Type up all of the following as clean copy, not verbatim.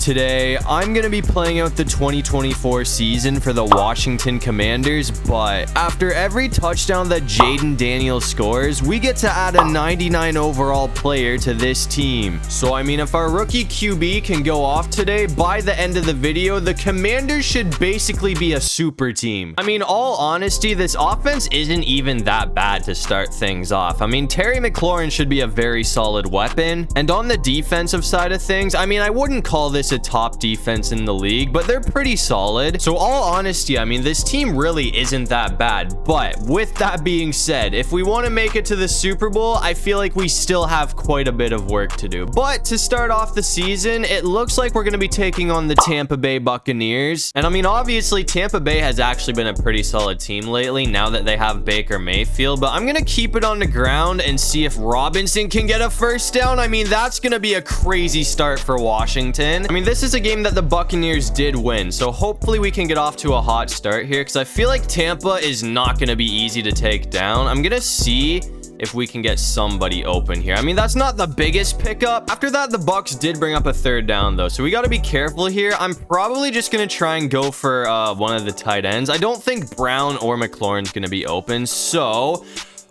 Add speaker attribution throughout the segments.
Speaker 1: today I'm going to be playing out the 2024 season for the Washington Commanders, but after every touchdown that Jayden Daniels scores, we get to add a 99 overall player to this team. So I mean, if our rookie QB can go off today, by the end of the video, the Commanders should basically be a super team. I mean, all honesty, this offense isn't even that bad to start things off. I mean, Terry McLaurin should be a very solid weapon, and on the defensive side of things, I mean, I wouldn't call this a top defense in the league, but they're pretty solid. So all honesty, I mean, this team really isn't that bad. But with that being said, if we want to make it to the Super Bowl, I feel like we still have quite a bit of work to do. But to start off the season, it looks like we're going to be taking on the Tampa Bay Buccaneers. And I mean, obviously Tampa Bay has actually been a pretty solid team lately now that they have Baker Mayfield, but I'm going to keep it on the ground and see if Robinson can get a first down. I mean, that's going to be a crazy start for Washington. I mean, this is a game that the Buccaneers did win, so hopefully we can get off to a hot start here, because I feel like Tampa is not going to be easy to take down. I'm going to see if we can get somebody open here. I mean, that's not the biggest pickup. After that, the Bucks did bring up a third down, though, so we got to be careful here. I'm probably just going to try and go for one of the tight ends. I don't think Brown or McLaurin's going to be open, so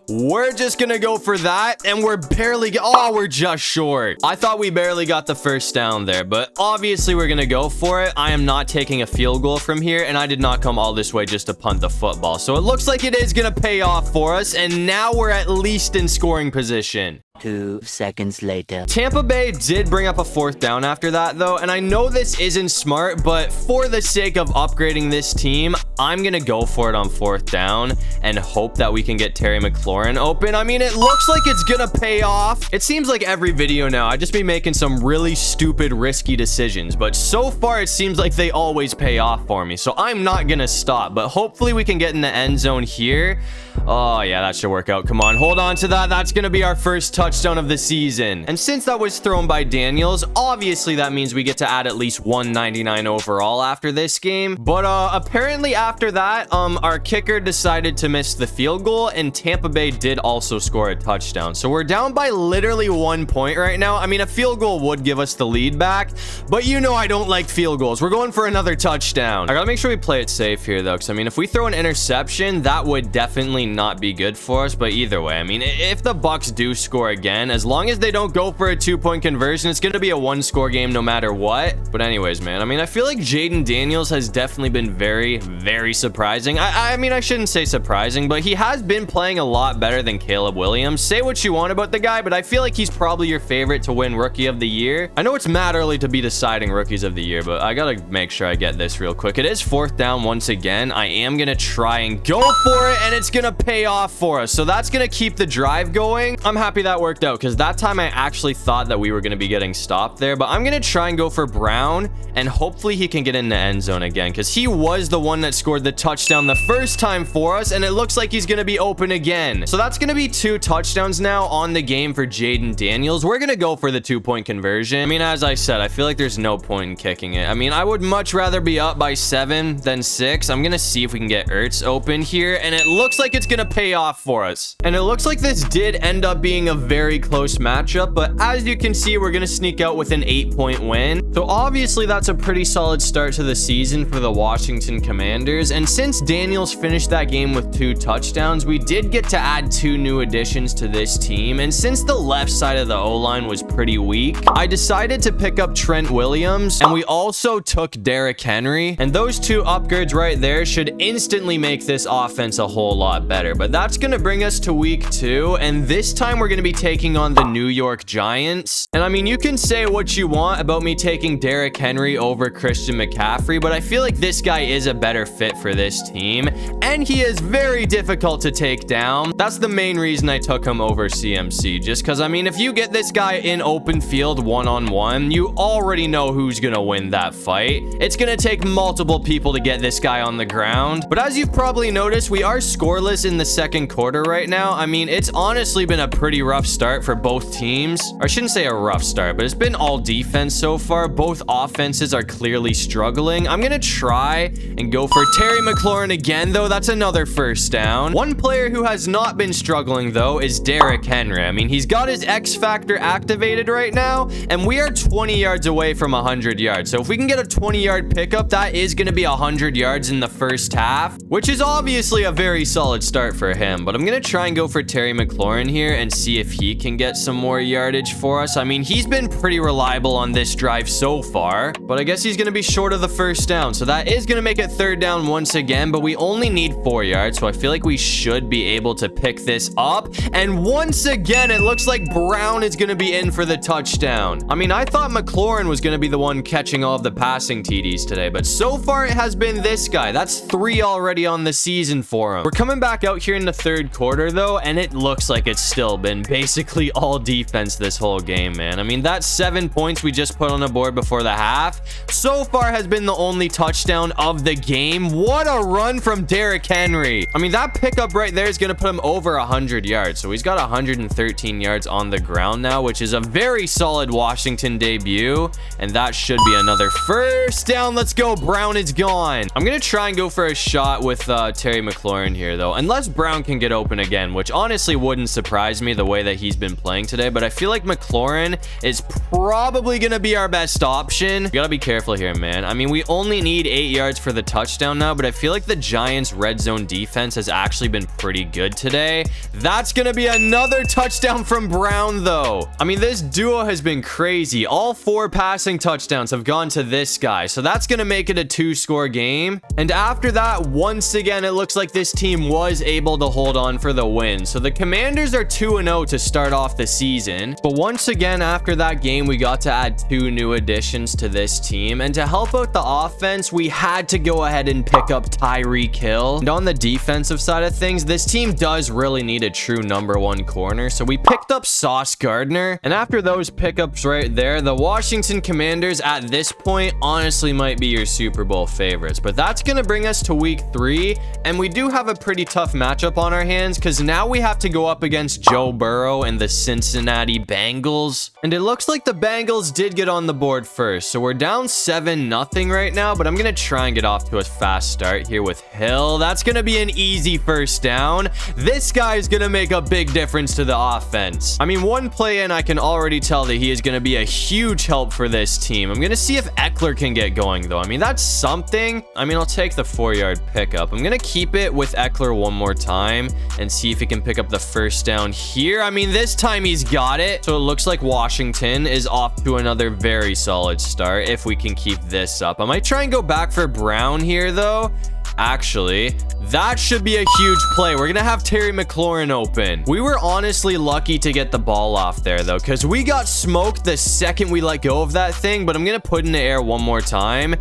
Speaker 1: we're just gonna go for that, and we're we're just short. I thought we barely got the first down there, but obviously we're gonna go for it. I am not taking a field goal from here, and I did not come all this way just to punt the football. So it looks like it is gonna pay off for us, and now we're at least in scoring position.
Speaker 2: 2 seconds later.
Speaker 1: Tampa Bay did bring up a fourth down after that, though, and I know this isn't smart, but for the sake of upgrading this team, I'm gonna go for it on fourth down and hope that we can get Terry McLaurin open. I mean, it looks like it's gonna pay off. It seems like every video now I just be making some really stupid, risky decisions, but so far it seems like they always pay off for me, so I'm not gonna stop. But hopefully we can get in the end zone here. Oh yeah, that should work out. Come on, hold on to that. That's gonna be our first touchdown of the season. And since that was thrown by Daniels, obviously that means we get to add at least 199 overall after this game. But apparently after that, our kicker decided to miss the field goal, and Tampa Bay did also score a touchdown. So we're down by literally 1 point right now. I mean, a field goal would give us the lead back, but you know I don't like field goals. We're going for another touchdown. I gotta make sure we play it safe here, though, because I mean, if we throw an interception, that would definitely not be good for us. But either way, I mean, if the Bucks do score again, as long as they don't go for a 2-point conversion, it's gonna be a 1-score game no matter what. But anyways, man, I mean, I feel like Jayden Daniels has definitely been very, very surprising. I mean, I shouldn't say surprising, but he has been playing a lot better than Caleb Williams. Say what you want about the guy, but I feel like he's probably your favorite to win Rookie of the Year. I know it's mad early to be deciding Rookies of the Year, but I gotta make sure I get this real quick. It is fourth down once again. I am gonna try and go for it, and it's gonna pay off for us. So that's gonna keep the drive going. I'm happy that worked out, because that time I actually thought that we were gonna be getting stopped there. But I'm gonna try and go for Brown, and hopefully he can get in the end zone again, because he was the one that scored the touchdown the first time for us, and it looks like he's gonna be open again. So that's gonna be 2 touchdowns now on the game for Jayden Daniels. We're gonna go for the 2-point conversion. I mean, as I said, I feel like there's no point in kicking it. I mean, I would much rather be up by 7 than 6. I'm gonna see if we can get Ertz open here, and it looks like it's gonna pay off for us. And it looks like this did end up being a very close matchup, but as you can see, we're gonna sneak out with an 8-point win. So obviously that's a pretty solid start to the season for the Washington Commanders. And since Daniels finished that game with 2 touchdowns, we did get to add 2 new additions to this team. And since the left side of the O-line was pretty weak, I decided to pick up Trent Williams, and we also took Derrick Henry. And those 2 upgrades right there should instantly make this offense a whole lot better. But that's gonna bring us to week 2, and this time we're gonna be taking on the New York Giants. And I mean, you can say what you want about me taking Derrick Henry over Christian McCaffrey, but I feel like this guy is a better fit for this team, and he is very difficult to take down. That's the main reason I took him over CMC, just because, I mean, if you get this guy in open field one-on-one, you already know who's gonna win that fight. It's gonna take multiple people to get this guy on the ground. But as you've probably noticed, we are scoreless in the second quarter right now. I mean, it's honestly been a pretty rough start for both teams. Or I shouldn't say a rough start, but it's been all defense so far. Both offenses are clearly struggling. I'm gonna try and go for Terry McLaurin again, though. That's another first down. One player who has not been struggling, though, is Derrick Henry. I mean, he's got his X factor activated right now, and we are 20 yards away from 100 yards. So if we can get a 20-yard pickup, that is going to be 100 yards in the first half, which is obviously a very solid start for him. But I'm going to try and go for Terry McLaurin here and see if he can get some more yardage for us. I mean, he's been pretty reliable on this drive so far, but I guess he's going to be short of the first down. So that is going to make it third down once again, but we only need 4 yards. So I feel like we should be able to pick this up. And once again, it looks like Brown is going to be in for the touchdown. I mean, I thought McLaurin was going to be the one catching all of the passing TDs today, but so far it has been this guy. That's 3 already on the season for him. We're coming back out here in the third quarter, though, and it looks like it's still been basically all defense this whole game, man. I mean, that 7 points we just put on the board before the half so far has been the only touchdown of the game. What a run from Derrick Henry. I mean, that pickup right there is going to put him over 100 yards. So he's got 113 yards on the ground now, which is a very solid Washington debut. And that should be another first down. Let's go. Brown is gone. I'm going to try and go for a shot with Terry McLaurin here, though, unless Brown can get open again, which honestly wouldn't surprise me the way that he's been playing today. But I feel like McLaurin is probably going to be our best option. You got to be careful here, man. I mean, we only need 8 yards for the touchdown now, but I feel like the Giants' red zone defense has actually been pretty good today. That's going to be another touchdown from Brown, though. I mean, this duo has been crazy. All 4 passing touchdowns have gone to this guy, so that's going to make it a 2-score game. And after that, once again, it looks like this team was able to hold on for the win. So the Commanders are 2-0 to start off the season. But once again, after that game, we got to add 2 new additions to this team. And to help out the offense, we had to go ahead and pick up Tyreek Hill. And on the defensive side of things, this team does really need a true #1 corner. So we picked up Sauce Gardner. And after those pickups right there, the Washington Commanders at this point honestly might be your Super Bowl favorites. But that's going to bring us to week 3. And we do have a pretty tough matchup on our hands because now we have to go up against Joe Burrow and the Cincinnati Bengals. And it looks like the Bengals did get on the board first. So we're down 7-0 right now, but I'm going to try and get off to a fast start here with Hill. That's going to be an easy first down. This guy is going to make a big difference to the offense. I mean, one play in, I can already tell that he is going to be a huge help for this team. I'm going to see if Eckler can get going, though. I mean, that's something. I mean, I'll take the 4-yard pickup. I'm going to keep it with Eckler one more time and see if he can pick up the first down here. I mean, this time he's got it. So it looks like Washington is off to another very solid start if we can keep this up. I might try and go back for Brown here, though. Actually, that should be a huge play. We're gonna have Terry McLaurin open. We were honestly lucky to get the ball off there, though, because we got smoked the second we let go of that thing. But I'm gonna put in the air one more time,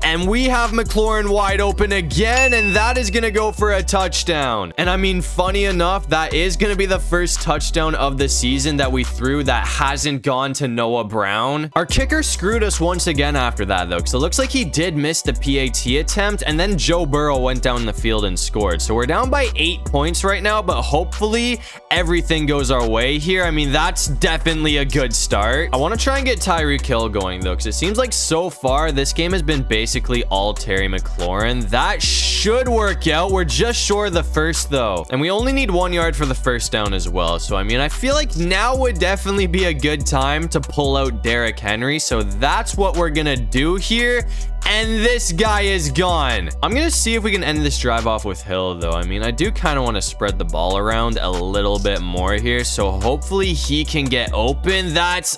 Speaker 1: and we have McLaurin wide open again, and that is going to go for a touchdown. And I mean, funny enough, that is going to be the first touchdown of the season that we threw that hasn't gone to Noah Brown. Our kicker screwed us once again after that, though, because it looks like he did miss the PAT attempt, and then Joe Burrow went down the field and scored. So we're down by 8 points right now, but hopefully everything goes our way here. I mean, that's definitely a good start. I want to try and get Tyreek Hill going, though, because it seems like so far this game has been basically all Terry McLaurin. That should work out. We're just short of the first, though, and we only need 1 yard for the first down as well. So I mean, I feel like now would definitely be a good time to pull out Derrick Henry. So that's what we're gonna do here. And this guy is gone. I'm going to see if we can end this drive off with Hill, though. I mean, I do kind of want to spread the ball around a little bit more here. So hopefully he can get open. That's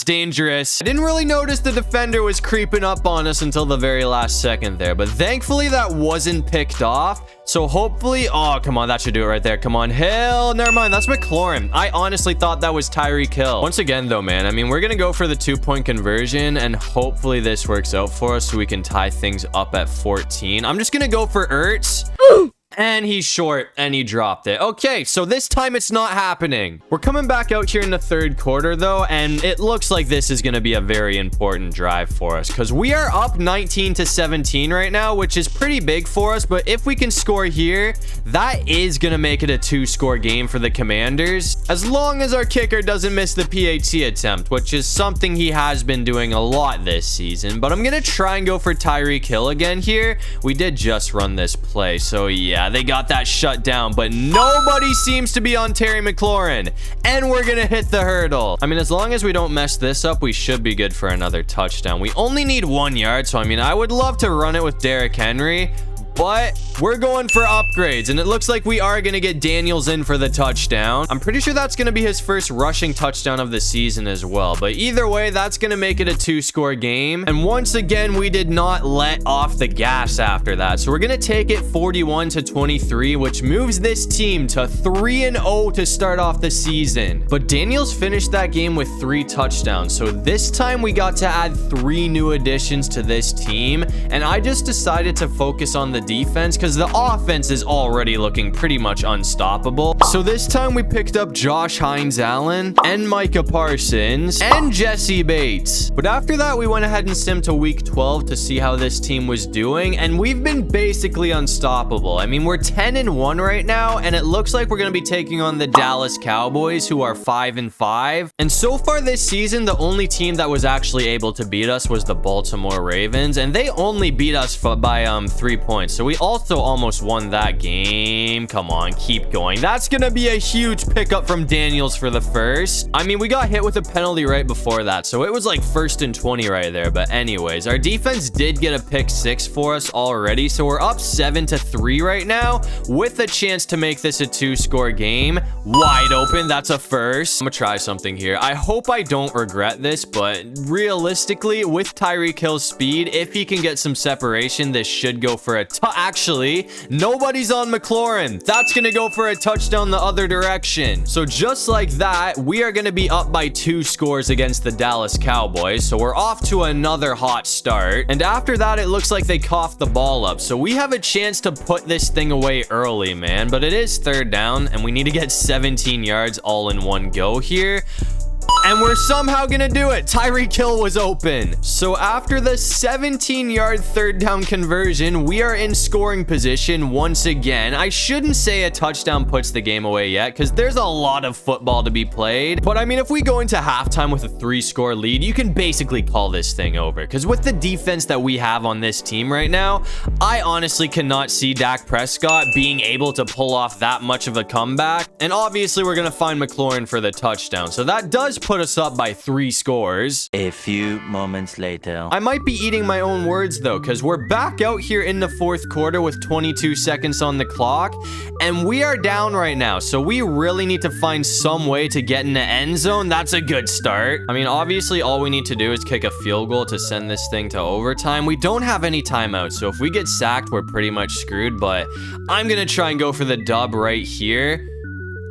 Speaker 1: dangerous. I didn't really notice the defender was creeping up on us until the very last second there. But thankfully that wasn't picked off. So hopefully, oh, come on, that should do it right there. Come on, Hill. Never mind, that's McLaurin. I honestly thought that was Tyreek Hill. Once again, though, man, I mean, we're going to go for the 2-point conversion, and hopefully this works out for us so we can tie things up at 14. I'm just going to go for Ertz. And he's short, and he dropped it. Okay, so this time it's not happening. We're coming back out here in the third quarter, though, and it looks like this is going to be a very important drive for us because we are up 19-17 right now, which is pretty big for us. But if we can score here, that is going to make it a 2-score game for the Commanders, as long as our kicker doesn't miss the PAT attempt, which is something he has been doing a lot this season. But I'm going to try and go for Tyreek Hill again here. We did just run this play, so yeah, they got that shut down, but nobody seems to be on Terry McLaurin, and we're going to hit the hurdle. I mean, as long as we don't mess this up, we should be good for another touchdown. We only need 1 yard, so I mean, I would love to run it with Derrick Henry, but we're going for upgrades, and it looks like we are going to get Daniels in for the touchdown. I'm pretty sure that's going to be his first rushing touchdown of the season as well, but either way, that's going to make it a 2-score game. And once again, we did not let off the gas after that, so we're going to take it 41-23, which moves this team to 3-0 to start off the season. But Daniels finished that game with 3 touchdowns, so this time we got to add 3 new additions to this team, and I just decided to focus on the defense because the offense is already looking pretty much unstoppable. So this time we picked up Josh Hines-Allen and Micah Parsons and Jesse Bates. But after that, we went ahead and simmed to week 12 to see how this team was doing, and we've been basically unstoppable. I mean, we're 10-1 right now, and it looks like we're going to be taking on the Dallas Cowboys, who are 5-5. And so far this season, the only team that was actually able to beat us was the Baltimore Ravens, and they only beat us by 3 points. So we also almost won that game. Come on, keep going. That's gonna be a huge pickup from Daniels for the first. I mean, we got hit with a penalty right before that, so it was like 1st and 20 right there. But anyways, our defense did get a pick 6 for us already, so we're up 7-3 right now with a chance to make this a 2-score game. Wide open. That's a first. I'm gonna try something here. I hope I don't regret this, but realistically, with Tyreek Hill's speed, if he can get some separation, this should go for a actually, nobody's on McLaurin. That's gonna go for a touchdown the other direction. So just like that, we are gonna be up by 2 scores against the Dallas Cowboys. So we're off to another hot start. And after that, it looks like they coughed the ball up. So we have a chance to put this thing away early, man. But it is 3rd down, and we need to get 17 yards all in one go here. And we're somehow gonna do it. Tyreek Hill was open. So after the 17-yard 3rd down conversion, we are in scoring position once again. I shouldn't say a touchdown puts the game away yet, because there's a lot of football to be played. But I mean, if we go into halftime with a 3-score lead, you can basically call this thing over. Because with the defense that we have on this team right now, I honestly cannot see Dak Prescott being able to pull off that much of a comeback. And obviously, we're gonna find McLaurin for the touchdown. So that does put us up by 3 scores.
Speaker 2: A few moments later.
Speaker 1: I might be eating my own words though, because we're back out here in the 4th quarter with 22 seconds on the clock, and we are down right now. So we really need to find some way to get in the end zone. That's a good start. I mean, obviously all we need to do is kick a field goal to send this thing to overtime. We don't have any timeouts, so if we get sacked, we're pretty much screwed, but I'm gonna try and go for the dub right here.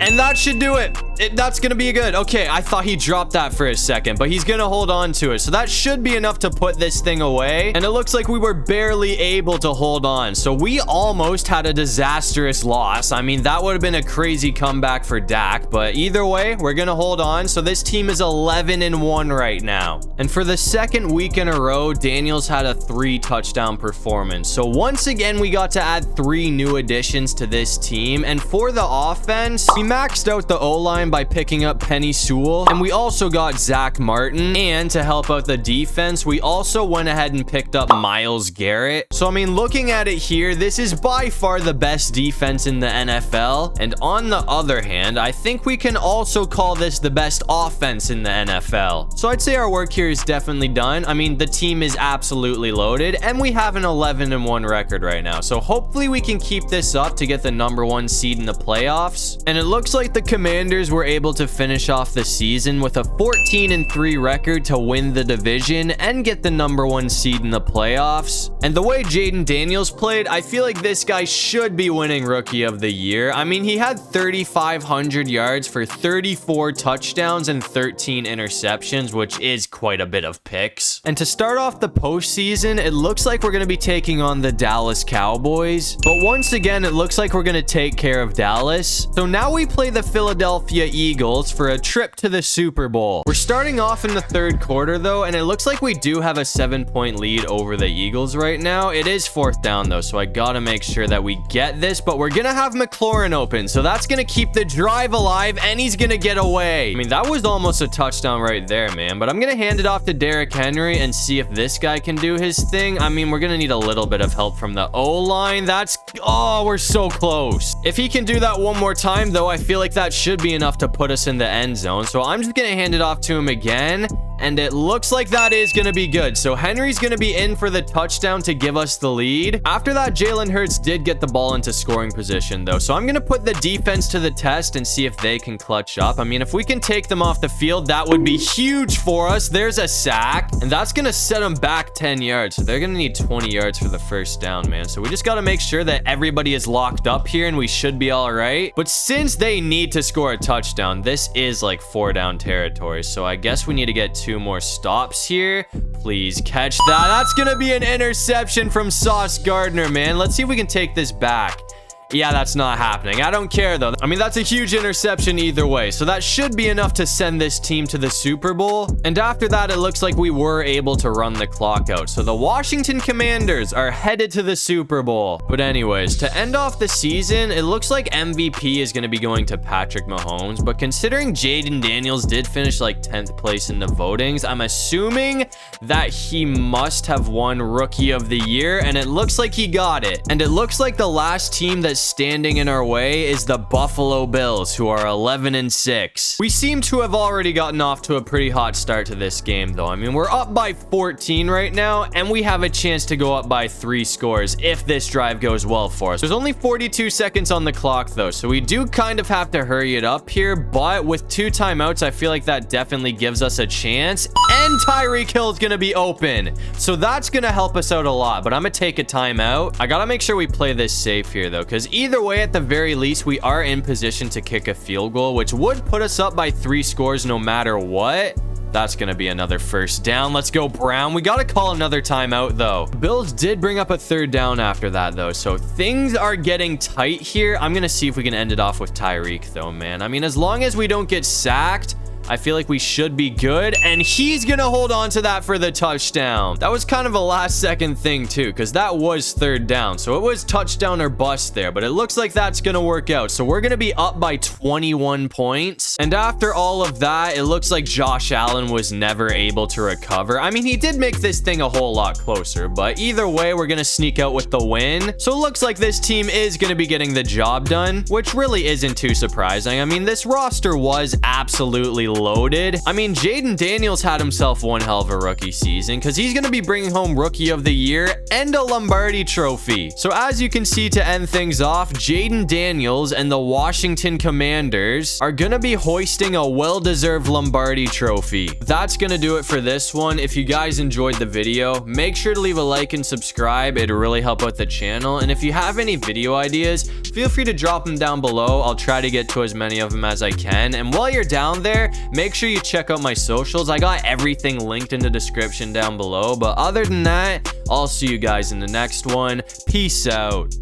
Speaker 1: And that should do it. That's going to be good. Okay, I thought he dropped that for a second, but he's going to hold on to it. So that should be enough to put this thing away. And it looks like we were barely able to hold on. So we almost had a disastrous loss. I mean, that would have been a crazy comeback for Dak. But either way, we're going to hold on. So this team is 11-1 right now. And for the 2nd week in a row, Daniels had a 3-touchdown performance. So once again, we got to add 3 new additions to this team. And for the offense, we maxed out the O-line by picking up Penny Sewell, and we also got Zach Martin. And to help out the defense, we also went ahead and picked up Myles Garrett. So I mean, looking at it here, this is by far the best defense in the NFL. And on the other hand, I think we can also call this the best offense in the NFL. So I'd say our work here is definitely done. I mean, the team is absolutely loaded, and we have an 11-1 record right now. So hopefully we can keep this up to get the #1 seed in the playoffs. And it looks like the Commanders were able to finish off the season with a 14-3 record to win the division and get the #1 seed in the playoffs. And the way Jayden Daniels played, I feel like this guy should be winning Rookie of the Year. I mean, he had 3,500 yards for 34 touchdowns and 13 interceptions, which is quite a bit of picks. And to start off the postseason, it looks like we're going to be taking on the Dallas Cowboys. But once again, it looks like we're going to take care of Dallas. So now we play the Philadelphia Eagles for a trip to the Super Bowl. We're starting off in the third quarter, though, and it looks like we do have a 7-point lead over the Eagles right now. It is 4th down, though, so I got to make sure that we get this. But we're going to have McLaurin open, so that's going to keep the drive alive, and he's going to get away. I mean, that was almost a touchdown right there, man. But I'm going to hand it off to Derrick Henry and see if this guy can do his thing. I mean, we're going to need a little bit of help from the O-line. Oh, we're so close. If he can do that one more time, though, I feel like that should be enough to put us in the end zone. So I'm just going to hand it off to him again. And it looks like that is going to be good. So Henry's going to be in for the touchdown to give us the lead. After that, Jalen Hurts did get the ball into scoring position, though. So I'm going to put the defense to the test and see if they can clutch up. I mean, if we can take them off the field, that would be huge for us. There's a sack, and that's going to set them back 10 yards. So they're going to need 20 yards for the first down, man. So we just got to make sure that everybody is locked up here, and we should be all right. But since they need to score a touchdown, this is like 4-down territory. So I guess we need to get 2 more stops here. Please catch that. That's gonna be an interception from Sauce Gardner, man. Let's see if we can take this back. Yeah, that's not happening. I don't care, though. I mean, that's a huge interception either way. So that should be enough to send this team to the Super Bowl. And after that, it looks like we were able to run the clock out. So the Washington Commanders are headed to the Super Bowl. But anyways, to end off the season, it looks like MVP is going to be going to Patrick Mahomes. But considering Jayden Daniels did finish like 10th place in the votings, I'm assuming that he must have won Rookie of the Year. And it looks like he got it. And it looks like the last team that's standing in our way is the Buffalo Bills, who are 11-6. We seem to have already gotten off to a pretty hot start to this game, though. I mean, we're up by 14 right now, and we have a chance to go up by 3 scores if this drive goes well for us. There's only 42 seconds on the clock, though, so we do kind of have to hurry it up here, but with 2 timeouts, I feel like that definitely gives us a chance, and Tyreek Hill's gonna be open, so that's gonna help us out a lot. But I'm gonna take a timeout. I gotta make sure we play this safe here, though, because either way, at the very least, we are in position to kick a field goal, which would put us up by 3 scores no matter what. That's going to be another first down. Let's go, Brown. We got to call another timeout, though. Bills did bring up a 3rd down after that, though. So things are getting tight here. I'm going to see if we can end it off with Tyreek, though, man. I mean, as long as we don't get sacked, I feel like we should be good, and he's gonna hold on to that for the touchdown. That was kind of a last-second thing, too, because that was 3rd down, so it was touchdown or bust there, but it looks like that's gonna work out. So we're gonna be up by 21 points, and after all of that, it looks like Josh Allen was never able to recover. I mean, he did make this thing a whole lot closer, but either way, we're gonna sneak out with the win. So it looks like this team is gonna be getting the job done, which really isn't too surprising. I mean, this roster was absolutely loaded. I mean, Jayden Daniels had himself one hell of a rookie season because he's going to be bringing home Rookie of the Year and a Lombardi trophy. So as you can see, to end things off, Jayden Daniels and the Washington Commanders are going to be hoisting a well-deserved Lombardi trophy. That's going to do it for this one. If you guys enjoyed the video, make sure to leave a like and subscribe. It'll really help out the channel. And if you have any video ideas, feel free to drop them down below. I'll try to get to as many of them as I can. And while you're down there, make sure you check out my socials. I got everything linked in the description down below. But other than that, I'll see you guys in the next one. Peace out.